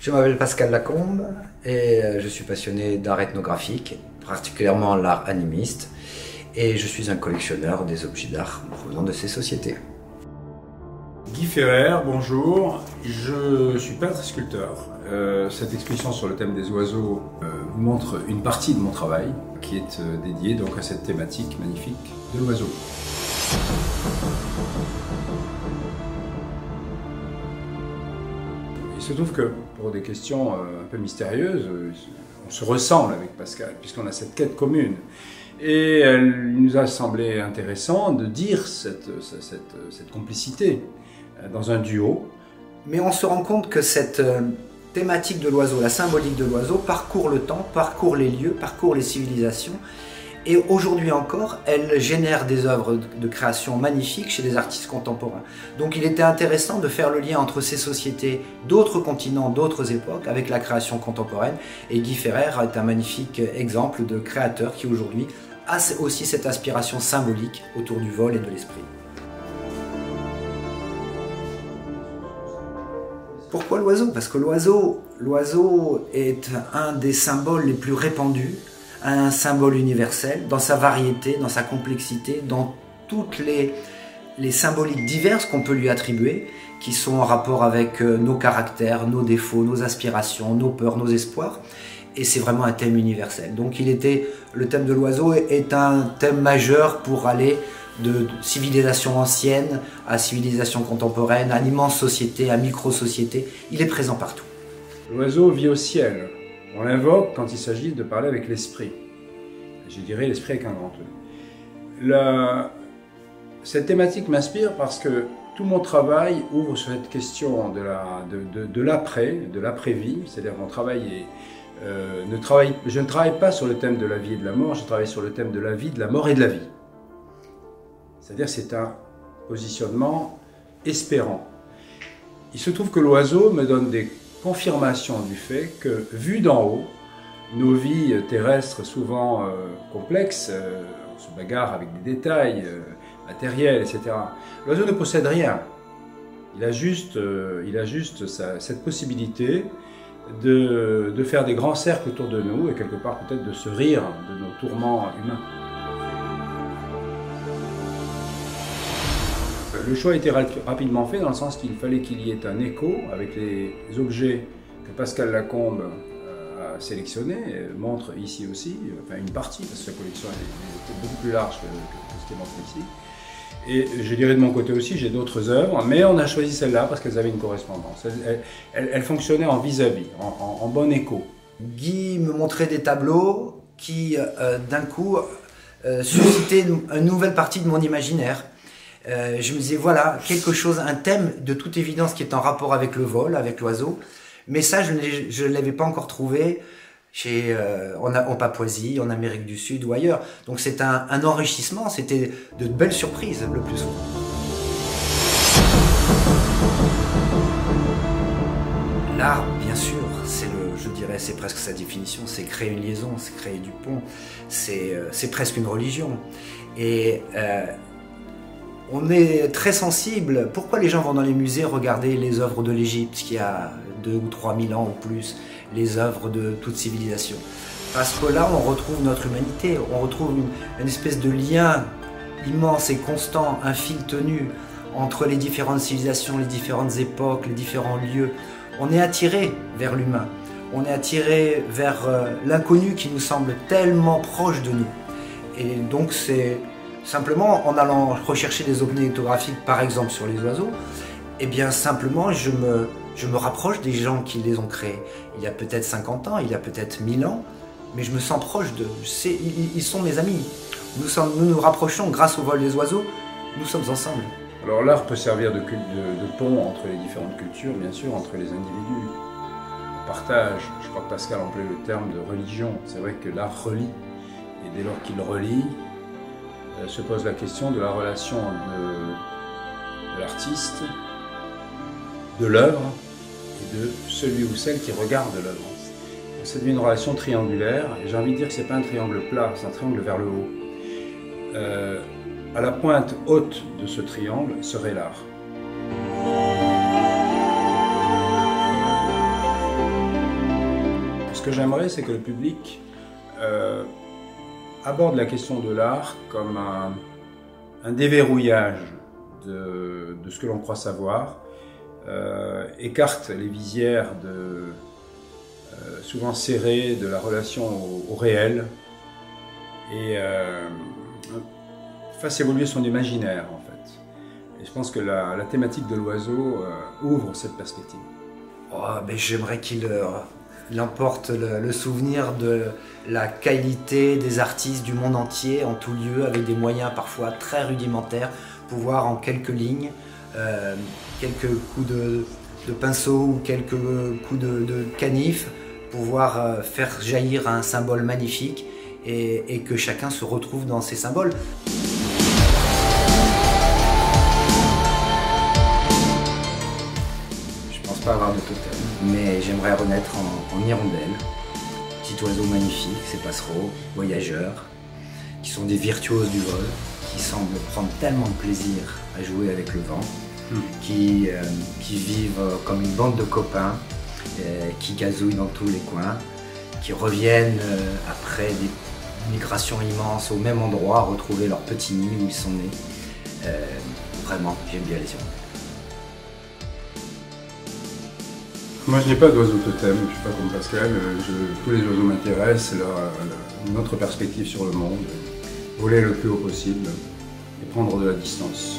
Je m'appelle Pascal Lacombe et je suis passionné d'art ethnographique, particulièrement l'art animiste, et je suis un collectionneur des objets d'art provenant de ces sociétés. Guy Ferrer, bonjour, je suis peintre et sculpteur. Cette exposition sur le thème des oiseaux vous montre une partie de mon travail qui est dédiée donc à cette thématique magnifique de l'oiseau. Il se trouve que pour des questions un peu mystérieuses, on se ressemble avec Pascal puisqu'on a cette quête commune. Et il nous a semblé intéressant de dire cette complicité dans un duo. Mais on se rend compte que cette thématique de l'oiseau, la symbolique de l'oiseau, parcourt le temps, parcourt les lieux, parcourt les civilisations. Et aujourd'hui encore, elle génère des œuvres de création magnifiques chez des artistes contemporains. Donc il était intéressant de faire le lien entre ces sociétés d'autres continents, d'autres époques, avec la création contemporaine. Et Guy Ferrer est un magnifique exemple de créateur qui aujourd'hui a aussi cette aspiration symbolique autour du vol et de l'esprit. Pourquoi l'oiseau? Parce que l'oiseau est un des symboles les plus répandus, un symbole universel, dans sa variété, dans sa complexité, dans toutes les symboliques diverses qu'on peut lui attribuer, qui sont en rapport avec nos caractères, nos défauts, nos aspirations, nos peurs, nos espoirs. Et c'est vraiment un thème universel. Donc le thème de l'oiseau est un thème majeur pour aller de civilisation ancienne à civilisation contemporaine, à l'immense société, à micro-société. Il est présent partout. L'oiseau vit au ciel. On l'invoque quand il s'agit de parler avec l'esprit. Je dirais l'esprit avec un grand E. Cette thématique m'inspire parce que tout mon travail ouvre sur cette question de l'après-vie. C'est-à-dire que mon travail je ne travaille pas sur le thème de la vie et de la mort, je travaille sur le thème de la vie, de la mort et de la vie. C'est-à-dire que c'est un positionnement espérant. Il se trouve que l'oiseau me donne des confirmations du fait que, vu d'en haut, nos vies terrestres souvent complexes, on se bagarre avec des détails matériels, etc. L'oiseau ne possède rien. Il a juste cette possibilité de faire des grands cercles autour de nous et quelque part peut-être de se rire de nos tourments humains. Le choix a été rapidement fait dans le sens qu'il fallait qu'il y ait un écho avec les objets que Pascal Lacombe a sélectionnés, montre ici aussi, enfin une partie, parce que sa collection est beaucoup plus large que ce qui est montré ici. Et je dirais de mon côté aussi, j'ai d'autres œuvres, mais on a choisi celle-là parce qu'elles avaient une correspondance. Elles fonctionnaient en vis-à-vis, en bon écho. Guy me montrait des tableaux qui, d'un coup, suscitaient une nouvelle partie de mon imaginaire. Je me disais, voilà, quelque chose, un thème de toute évidence qui est en rapport avec le vol, avec l'oiseau. Mais ça, je ne l'avais pas encore trouvé en Papouasie, en Amérique du Sud ou ailleurs. Donc c'est un enrichissement, c'était de belles surprises le plus souvent. L'art, bien sûr, je dirais, c'est presque sa définition, c'est créer une liaison, c'est créer du pont, c'est presque une religion. Et on est très sensible. Pourquoi les gens vont dans les musées regarder les œuvres de l'Égypte, qui a 2 ou 3 000 ans ou plus, les œuvres de toute civilisation? Parce que là, on retrouve notre humanité, on retrouve une espèce de lien immense et constant, un fil tenu entre les différentes civilisations, les différentes époques, les différents lieux. On est attiré vers l'humain, on est attiré vers l'inconnu qui nous semble tellement proche de nous. Et donc c'est simplement en allant rechercher des objets ethnographiques, par exemple sur les oiseaux, eh bien simplement je me rapproche des gens qui les ont créés. Il y a peut-être 50 ans, il y a peut-être 1000 ans, mais je me sens proche d'eux. Ils sont mes amis. Nous nous rapprochons grâce au vol des oiseaux, nous sommes ensemble. Alors l'art peut servir de pont entre les différentes cultures, bien sûr, entre les individus. On partage, je crois que Pascal emploie le terme de religion. C'est vrai que l'art relie, et dès lors qu'il relie, se pose la question de la relation de l'artiste, de l'œuvre et de celui ou celle qui regarde l'œuvre. Ça devient une relation triangulaire, et j'ai envie de dire que ce n'est pas un triangle plat, c'est un triangle vers le haut. À la pointe haute de ce triangle serait l'art. que j'aimerais, c'est que le public aborde la question de l'art comme un déverrouillage de ce que l'on croit savoir, écarte les visières souvent serrées de la relation au réel et fasse évoluer son imaginaire en fait. Et je pense que la thématique de l'oiseau ouvre cette perspective. Oh, ben j'aimerais qu'il emporte le souvenir de la qualité des artistes du monde entier, en tout lieu, avec des moyens parfois très rudimentaires, pouvoir en quelques lignes, quelques coups de pinceau ou quelques coups de canif, pouvoir faire jaillir un symbole magnifique et que chacun se retrouve dans ces symboles. Je pense pas avoir de totem, mais j'aimerais renaître en hirondelle. Petit oiseau magnifique, ces passereaux, voyageurs, qui sont des virtuoses du vol, qui semblent prendre tellement de plaisir à jouer avec le vent, qui vivent comme une bande de copains, qui gazouillent dans tous les coins, qui reviennent après des migrations immenses au même endroit, retrouver leur petit nid où ils sont nés. Vraiment, j'aime bien les hirondelles. Moi, je n'ai pas d'oiseau totem, je ne suis pas comme Pascal. Tous les oiseaux m'intéressent, notre perspective sur le monde, voler le plus haut possible et prendre de la distance.